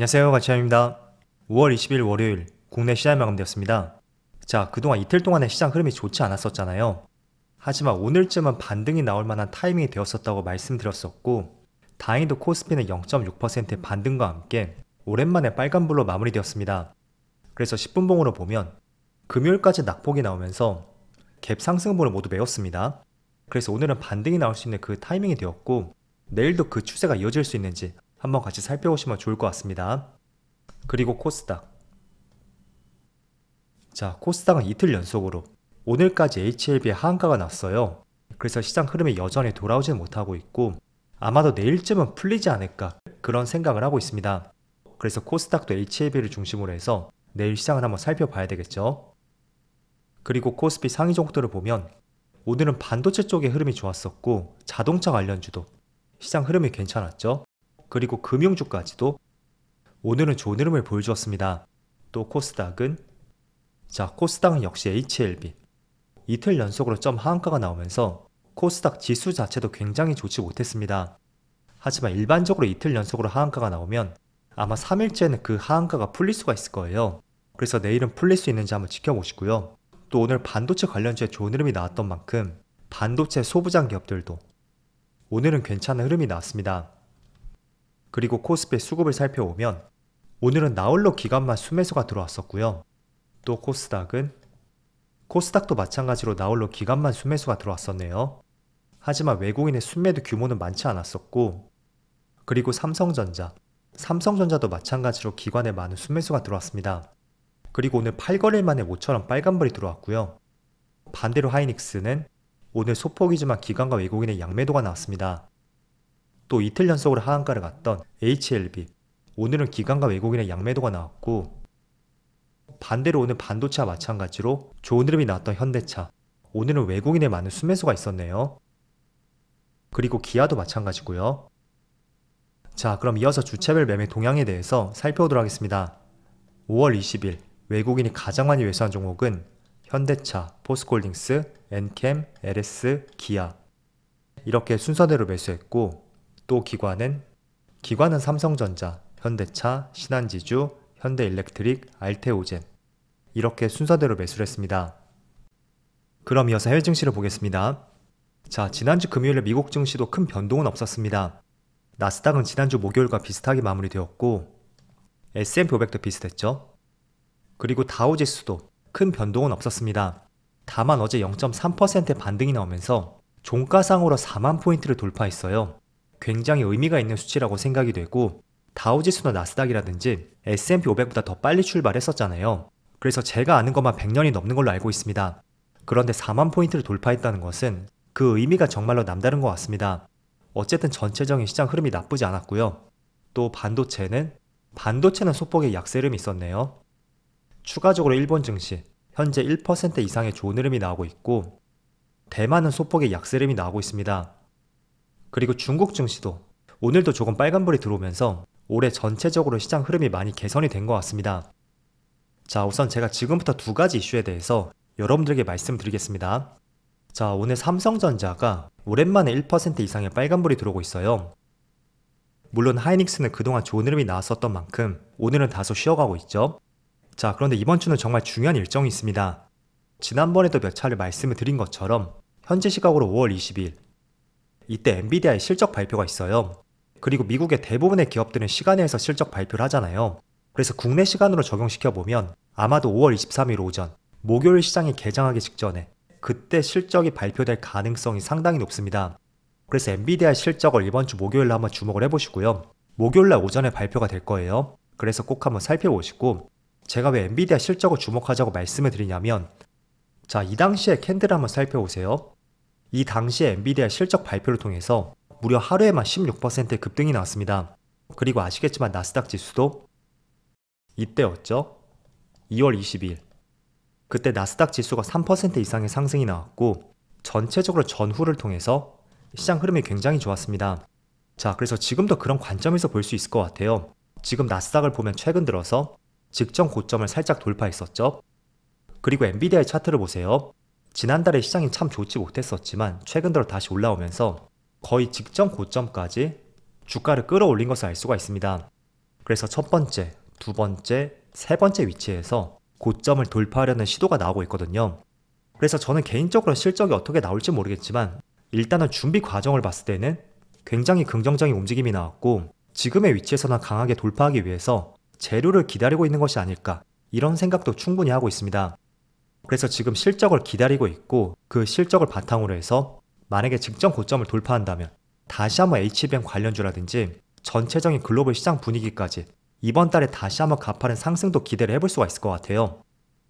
안녕하세요, 가치현입니다. 5월 20일 월요일 국내 시장이 마감되었습니다. 자, 그동안 이틀 동안의 시장 흐름이 좋지 않았었잖아요. 하지만 오늘쯤은 반등이 나올 만한 타이밍이 되었었다고 말씀드렸었고, 다행히도 코스피는 0.6%의 반등과 함께 오랜만에 빨간불로 마무리되었습니다. 그래서 10분봉으로 보면 금요일까지 낙폭이 나오면서 갭 상승분을 모두 메웠습니다. 그래서 오늘은 반등이 나올 수 있는 그 타이밍이 되었고, 내일도 그 추세가 이어질 수 있는지 한번 같이 살펴보시면 좋을 것 같습니다. 그리고 코스닥. 자, 코스닥은 이틀 연속으로 오늘까지 HLB의 하한가가 났어요. 그래서 시장 흐름이 여전히 돌아오지는 못하고 있고, 아마도 내일쯤은 풀리지 않을까 그런 생각을 하고 있습니다. 그래서 코스닥도 HLB를 중심으로 해서 내일 시장을 한번 살펴봐야 되겠죠. 그리고 코스피 상위 종목들을 보면 오늘은 반도체 쪽의 흐름이 좋았었고, 자동차 관련주도 시장 흐름이 괜찮았죠. 그리고 금융주까지도 오늘은 좋은 흐름을 보여주었습니다. 또 코스닥은 역시 HLB 이틀 연속으로 점 하한가가 나오면서 코스닥 지수 자체도 굉장히 좋지 못했습니다. 하지만 일반적으로 이틀 연속으로 하한가가 나오면 아마 3일째는 그 하한가가 풀릴 수가 있을 거예요. 그래서 내일은 풀릴 수 있는지 한번 지켜보시고요. 또 오늘 반도체 관련주에 좋은 흐름이 나왔던 만큼 반도체 소부장 기업들도 오늘은 괜찮은 흐름이 나왔습니다. 그리고 코스피의 수급을 살펴보면 오늘은 나홀로 기관만 순매수가 들어왔었고요. 또 코스닥도 마찬가지로 나홀로 기관만 순매수가 들어왔었네요. 하지만 외국인의 순매도 규모는 많지 않았었고, 그리고 삼성전자도 마찬가지로 기관에 많은 순매수가 들어왔습니다. 그리고 오늘 8거래일 만에 모처럼 빨간불이 들어왔고요. 반대로 하이닉스는 오늘 소폭이지만 기관과 외국인의 양매도가 나왔습니다. 또 이틀 연속으로 하한가를 갔던 HLB 오늘은 기관과 외국인의 양매도가 나왔고, 반대로 오늘 반도체와 마찬가지로 좋은 흐름이 나왔던 현대차 오늘은 외국인의 많은 순매수가 있었네요. 그리고 기아도 마찬가지고요. 자, 그럼 이어서 주체별 매매 동향에 대해서 살펴보도록 하겠습니다. 5월 20일 외국인이 가장 많이 매수한 종목은 현대차, 포스코홀딩스, 엔캠, LS, 기아 이렇게 순서대로 매수했고, 또 기관은 삼성전자, 현대차, 신한지주, 현대일렉트릭, 알테오젠 이렇게 순서대로 매수를 했습니다. 그럼 이어서 해외 증시를 보겠습니다. 자, 지난주 금요일에 미국 증시도 큰 변동은 없었습니다. 나스닥은 지난주 목요일과 비슷하게 마무리되었고, S&P 500도 비슷했죠. 그리고 다우지수도 큰 변동은 없었습니다. 다만 어제 0.3%의 반등이 나오면서 종가상으로 4만 포인트를 돌파했어요. 굉장히 의미가 있는 수치라고 생각이 되고, 다우지수나 나스닥이라든지 S&P 500보다 더 빨리 출발했었잖아요. 그래서 제가 아는 것만 100년이 넘는 걸로 알고 있습니다. 그런데 4만 포인트를 돌파했다는 것은 그 의미가 정말로 남다른 것 같습니다. 어쨌든 전체적인 시장 흐름이 나쁘지 않았고요. 또 반도체는 소폭의 약세 흐름이 있었네요. 추가적으로 일본 증시 현재 1% 이상의 좋은 흐름이 나오고 있고, 대만은 소폭의 약세 흐름이 나오고 있습니다. 그리고 중국 증시도 오늘도 조금 빨간불이 들어오면서 올해 전체적으로 시장 흐름이 많이 개선이 된 것 같습니다. 자, 우선 제가 지금부터 두 가지 이슈에 대해서 여러분들에게 말씀드리겠습니다. 자, 오늘 삼성전자가 오랜만에 1% 이상의 빨간불이 들어오고 있어요. 물론 하이닉스는 그동안 좋은 흐름이 나왔었던 만큼 오늘은 다소 쉬어가고 있죠. 자, 그런데 이번 주는 정말 중요한 일정이 있습니다. 지난번에도 몇 차례 말씀을 드린 것처럼 현재 시각으로 5월 22일 이때 엔비디아의 실적 발표가 있어요. 그리고 미국의 대부분의 기업들은 시간에서 실적 발표를 하잖아요. 그래서 국내 시간으로 적용시켜보면 아마도 5월 23일 오전 목요일 시장이 개장하기 직전에 그때 실적이 발표될 가능성이 상당히 높습니다. 그래서 엔비디아의 실적을 이번 주 목요일날 한번 주목을 해보시고요. 목요일날 오전에 발표가 될 거예요. 그래서 꼭 한번 살펴보시고, 제가 왜 엔비디아 실적을 주목하자고 말씀을 드리냐면, 자, 이 당시에 캔들을 한번 살펴보세요. 이 당시에 엔비디아 실적 발표를 통해서 무려 하루에만 16%의 급등이 나왔습니다. 그리고 아시겠지만 나스닥 지수도 이때였죠. 2월 22일 그때 나스닥 지수가 3% 이상의 상승이 나왔고, 전체적으로 전후를 통해서 시장 흐름이 굉장히 좋았습니다. 자, 그래서 지금도 그런 관점에서 볼 수 있을 것 같아요. 지금 나스닥을 보면 최근 들어서 직전 고점을 살짝 돌파했었죠. 그리고 엔비디아의 차트를 보세요. 지난달에 시장이 참 좋지 못했었지만 최근 들어 다시 올라오면서 거의 직전 고점까지 주가를 끌어올린 것을 알 수가 있습니다. 그래서 첫 번째, 두 번째, 세 번째 위치에서 고점을 돌파하려는 시도가 나오고 있거든요. 그래서 저는 개인적으로 실적이 어떻게 나올지 모르겠지만 일단은 준비 과정을 봤을 때는 굉장히 긍정적인 움직임이 나왔고 지금의 위치에서는 강하게 돌파하기 위해서 재료를 기다리고 있는 것이 아닐까 이런 생각도 충분히 하고 있습니다. 그래서 지금 실적을 기다리고 있고 그 실적을 바탕으로 해서 만약에 직전 고점을 돌파한다면 다시 한번 HBM 관련주라든지 전체적인 글로벌 시장 분위기까지 이번 달에 다시 한번 가파른 상승도 기대를 해볼 수가 있을 것 같아요.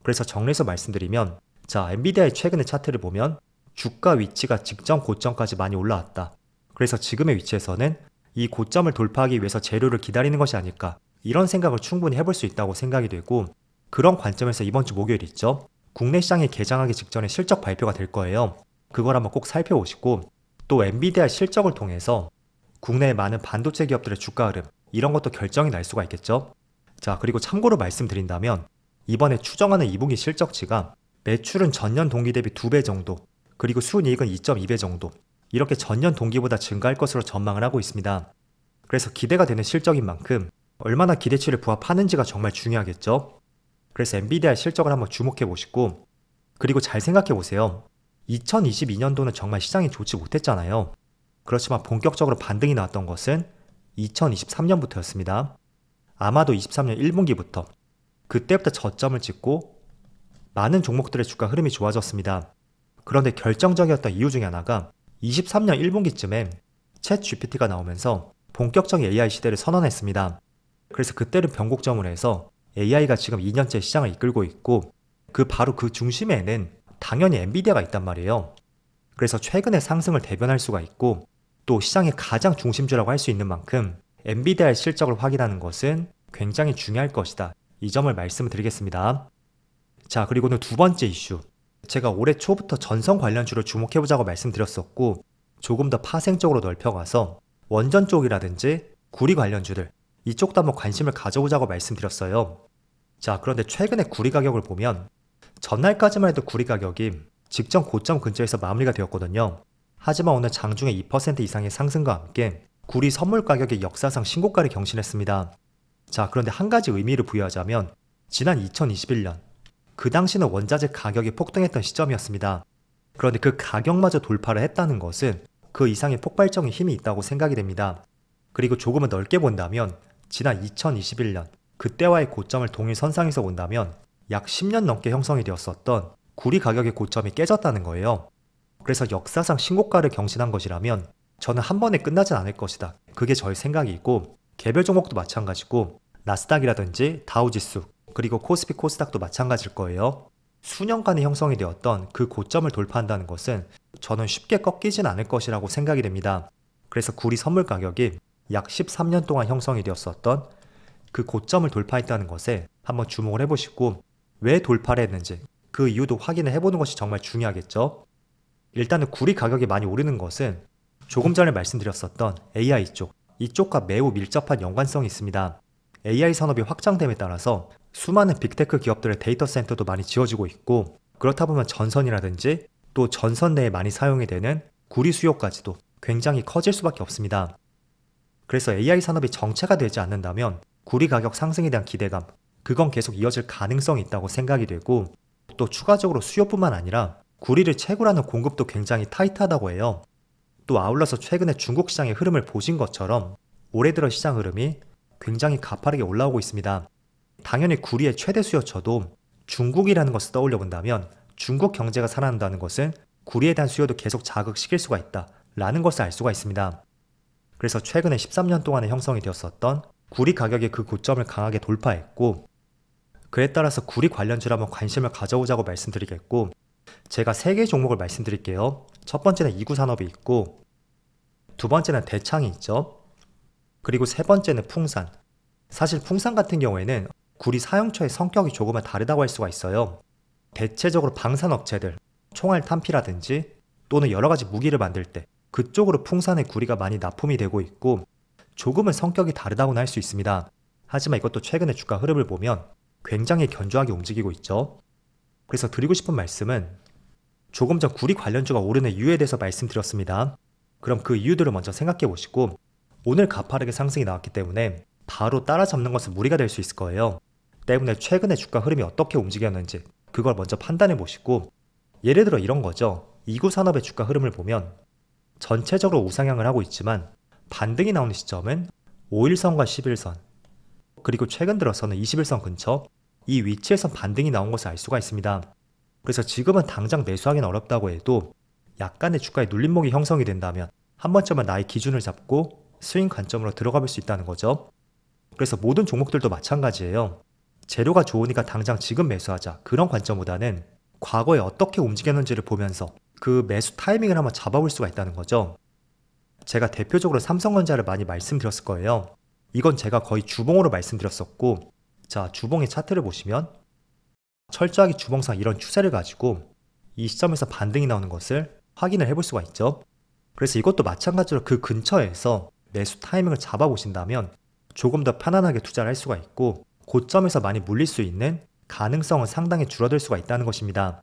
그래서 정리해서 말씀드리면 자, 엔비디아의 최근의 차트를 보면 주가 위치가 직전 고점까지 많이 올라왔다. 그래서 지금의 위치에서는 이 고점을 돌파하기 위해서 재료를 기다리는 것이 아닐까 이런 생각을 충분히 해볼 수 있다고 생각이 되고 그런 관점에서 이번 주 목요일 있죠. 국내 시장이 개장하기 직전에 실적 발표가 될 거예요. 그걸 한번 꼭 살펴보시고 또 엔비디아 실적을 통해서 국내의 많은 반도체 기업들의 주가 흐름 이런 것도 결정이 날 수가 있겠죠. 자, 그리고 참고로 말씀드린다면 이번에 추정하는 2분기 실적치가 매출은 전년 동기 대비 2배 정도 그리고 순이익은 2.2배 정도 이렇게 전년 동기보다 증가할 것으로 전망을 하고 있습니다. 그래서 기대가 되는 실적인 만큼 얼마나 기대치를 부합하는지가 정말 중요하겠죠. 그래서 엔비디아의 실적을 한번 주목해 보시고 그리고 잘 생각해 보세요. 2022년도는 정말 시장이 좋지 못했잖아요. 그렇지만 본격적으로 반등이 나왔던 것은 2023년부터였습니다. 아마도 23년 1분기부터 그때부터 저점을 찍고 많은 종목들의 주가 흐름이 좋아졌습니다. 그런데 결정적이었던 이유 중에 하나가 23년 1분기쯤에 챗 GPT가 나오면서 본격적인 AI 시대를 선언했습니다. 그래서 그때를 변곡점으로 해서 AI가 지금 2년째 시장을 이끌고 있고 바로 그 중심에는 당연히 엔비디아가 있단 말이에요. 그래서 최근의 상승을 대변할 수가 있고 또 시장의 가장 중심주라고 할 수 있는 만큼 엔비디아의 실적을 확인하는 것은 굉장히 중요할 것이다. 이 점을 말씀을 드리겠습니다. 자, 그리고는 두 번째 이슈. 제가 올해 초부터 전선 관련주를 주목해보자고 말씀드렸었고 조금 더 파생적으로 넓혀가서 원전 쪽이라든지 구리 관련주들 이쪽도 한번 관심을 가져보자고 말씀드렸어요. 자, 그런데 최근에 구리 가격을 보면 전날까지만 해도 구리 가격이 직전 고점 근처에서 마무리가 되었거든요. 하지만 오늘 장중에 2% 이상의 상승과 함께 구리 선물 가격이 역사상 신고가를 경신했습니다. 자, 그런데 한 가지 의미를 부여하자면 지난 2021년 그 당시는 원자재 가격이 폭등했던 시점이었습니다. 그런데 그 가격마저 돌파를 했다는 것은 그 이상의 폭발적인 힘이 있다고 생각이 됩니다. 그리고 조금은 넓게 본다면 지난 2021년 그때와의 고점을 동일선상에서 본다면 약 10년 넘게 형성이 되었었던 구리 가격의 고점이 깨졌다는 거예요. 그래서 역사상 신고가를 경신한 것이라면 저는 한 번에 끝나진 않을 것이다. 그게 저의 생각이고 개별 종목도 마찬가지고 나스닥이라든지 다우지수 그리고 코스피 코스닥도 마찬가지일 거예요. 수년간에 형성이 되었던 그 고점을 돌파한다는 것은 저는 쉽게 꺾이진 않을 것이라고 생각이 됩니다. 그래서 구리 선물 가격이 약 13년 동안 형성이 되었었던 그 고점을 돌파했다는 것에 한번 주목을 해보시고 왜 돌파를 했는지 그 이유도 확인을 해보는 것이 정말 중요하겠죠. 일단은 구리 가격이 많이 오르는 것은 조금 전에 말씀드렸었던 AI 쪽, 이쪽과 매우 밀접한 연관성이 있습니다. AI 산업이 확장됨에 따라서 수많은 빅테크 기업들의 데이터 센터도 많이 지어지고 있고 그렇다 보면 전선이라든지 또 전선 내에 많이 사용이 되는 구리 수요까지도 굉장히 커질 수밖에 없습니다. 그래서 AI 산업이 정체가 되지 않는다면 구리 가격 상승에 대한 기대감, 그건 계속 이어질 가능성이 있다고 생각이 되고 또 추가적으로 수요뿐만 아니라 구리를 채굴하는 공급도 굉장히 타이트하다고 해요. 또 아울러서 최근에 중국 시장의 흐름을 보신 것처럼 올해 들어 시장 흐름이 굉장히 가파르게 올라오고 있습니다. 당연히 구리의 최대 수요처도 중국이라는 것을 떠올려 본다면 중국 경제가 살아난다는 것은 구리에 대한 수요도 계속 자극시킬 수가 있다 라는 것을 알 수가 있습니다. 그래서 최근에 13년 동안에 형성이 되었었던 구리 가격이 그 고점을 강하게 돌파했고 그에 따라서 구리 관련주를 한번 관심을 가져오자고 말씀드리겠고 제가 3개의 종목을 말씀드릴게요. 첫 번째는 이구산업이 있고 두 번째는 대창이 있죠. 그리고 세 번째는 풍산. 사실 풍산 같은 경우에는 구리 사용처의 성격이 조금은 다르다고 할 수가 있어요. 대체적으로 방산업체들, 총알 탄피라든지 또는 여러가지 무기를 만들 때 그쪽으로 풍산의 구리가 많이 납품이 되고 있고 조금은 성격이 다르다고는 할 수 있습니다. 하지만 이것도 최근의 주가 흐름을 보면 굉장히 견조하게 움직이고 있죠. 그래서 드리고 싶은 말씀은 조금 전 구리 관련주가 오르는 이유에 대해서 말씀드렸습니다. 그럼 그 이유들을 먼저 생각해 보시고 오늘 가파르게 상승이 나왔기 때문에 바로 따라잡는 것은 무리가 될 수 있을 거예요. 때문에 최근에 주가 흐름이 어떻게 움직였는지 그걸 먼저 판단해 보시고, 예를 들어 이런 거죠. 이구 산업의 주가 흐름을 보면 전체적으로 우상향을 하고 있지만 반등이 나오는 시점은 5일선과 11선, 그리고 최근 들어서는 21선 근처 이 위치에서 반등이 나온 것을 알 수가 있습니다. 그래서 지금은 당장 매수하기는 어렵다고 해도 약간의 주가의 눌림목이 형성이 된다면 한 번쯤은 나의 기준을 잡고 스윙 관점으로 들어가 볼 수 있다는 거죠. 그래서 모든 종목들도 마찬가지예요. 재료가 좋으니까 당장 지금 매수하자, 그런 관점보다는 과거에 어떻게 움직였는지를 보면서 그 매수 타이밍을 한번 잡아볼 수가 있다는 거죠. 제가 대표적으로 삼성전자를 많이 말씀드렸을 거예요. 이건 제가 거의 주봉으로 말씀드렸었고, 자, 주봉의 차트를 보시면 철저하게 주봉상 이런 추세를 가지고 이 시점에서 반등이 나오는 것을 확인을 해볼 수가 있죠. 그래서 이것도 마찬가지로 그 근처에서 매수 타이밍을 잡아보신다면 조금 더 편안하게 투자를 할 수가 있고, 고점에서 많이 물릴 수 있는 가능성은 상당히 줄어들 수가 있다는 것입니다.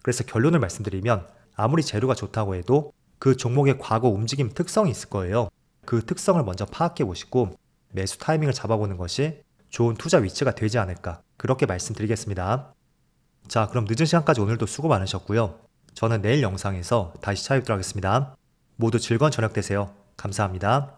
그래서 결론을 말씀드리면 아무리 재료가 좋다고 해도 그 종목의 과거 움직임 특성이 있을 거예요. 그 특성을 먼저 파악해 보시고 매수 타이밍을 잡아보는 것이 좋은 투자 위치가 되지 않을까, 그렇게 말씀드리겠습니다. 자, 그럼 늦은 시간까지 오늘도 수고 많으셨고요. 저는 내일 영상에서 다시 찾아뵙도록 하겠습니다. 모두 즐거운 저녁 되세요. 감사합니다.